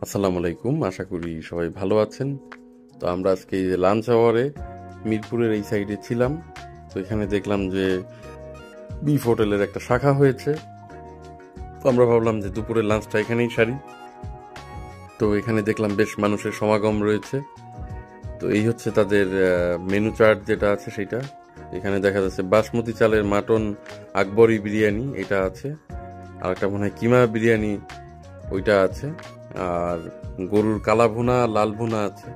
আসসালামু আলাইকুম, আশা করি সবাই ভালো আছেন। তো আমরা আজকে এই যে লাঞ্চ আওয়ারে মিরপুরের এই সাইডে ছিলাম। তো এখানে দেখলাম যে বিফ হোটেলের একটা শাখা হয়েছে। তো আমরা ভাবলাম যে দুপুরের লাঞ্চটা এখানেই সারি। তো এখানে দেখলাম বেশ মানুষের সমাগম রয়েছে। তো এই হচ্ছে তাদের মেনু চার্ট যেটা আছে সেটা। এখানে দেখা যাচ্ছে বাসমতি চালের মাটন আকবরি বিরিয়ানি এটা আছে, আর একটা মনে হয় কিমা বিরিয়ানি ওইটা আছে, আর গরুর কালা ভুনা লাল ভুনা আছে।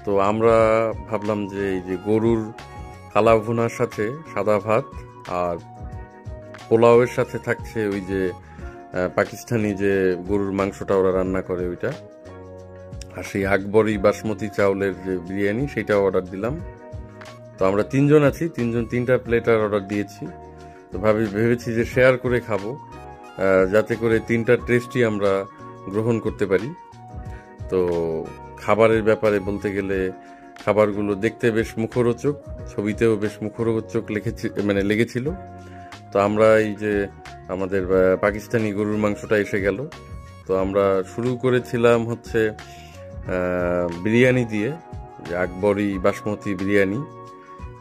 তো আমরা ভাবলাম যে এই যে গরুর কালা ভুনার সাথে সাদা ভাত আর পোলাওয়ের সাথে থাকছে ওই যে পাকিস্তানি যে গরুর মাংসটা ওরা রান্না করে ওইটা, আর সেই আকবরি বাসমতি চাউলের যে বিরিয়ানি সেটা অর্ডার দিলাম। তো আমরা তিনজন আছি, তিনটা প্লেটার অর্ডার দিয়েছি। তো ভেবেছি যে শেয়ার করে খাবো, যাতে করে তিনটা টেস্টই আমরা গ্রহণ করতে পারি। তো খাবারের ব্যাপারে বলতে গেলে খাবারগুলো দেখতে বেশ মুখরোচক, ছবিতেও বেশ মুখরোচক লেগেছিল। তো আমরা এই যে আমাদের পাকিস্তানি গরুর মাংসটা এসে গেল। তো আমরা শুরু করেছিলাম হচ্ছে বিরিয়ানি দিয়ে, যে আকবরি বাসমতি বিরিয়ানি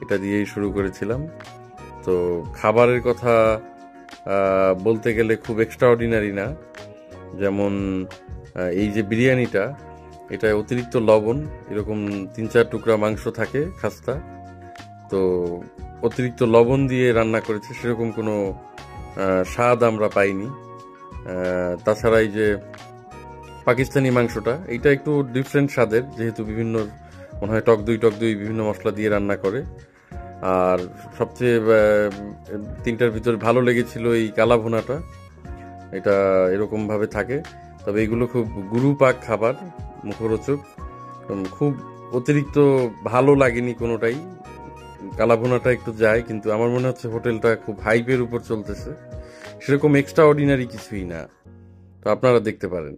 এটা দিয়েই শুরু করেছিলাম। তো খাবারের কথা বলতে গেলে খুব এক্সট্রাঅর্ডিনারি না। যেমন এই যে বিরিয়ানিটা, এটা অতিরিক্ত লবণ, এরকম 3-4 টুকরা মাংস থাকে খাস্তা। তো অতিরিক্ত লবণ দিয়ে রান্না করেছে, সেরকম কোনো স্বাদ আমরা পাইনি। তাছাড়া এই যে পাকিস্তানি মাংসটা, এটা একটু ডিফারেন্ট স্বাদের, যেহেতু বিভিন্ন মনে হয় টক দই বিভিন্ন মশলা দিয়ে রান্না করে। আর সবচেয়ে তিনটার ভিতরে ভালো লেগেছিল এই কালা ভুনাটা, এটা এরকম ভাবে থাকে। তবে এগুলো খুব গুরুপাক খাবার, মুখরোচক, খুব অতিরিক্ত ভালো লাগেনি কোনোটাই। কালা ভুনাটা একটু যায়, কিন্তু আমার মনে হচ্ছে হোটেলটা খুব হাইপের উপর চলতেছে, সেরকম এক্সট্রা অর্ডিনারি কিছুই না। তো আপনারা দেখতে পারেন।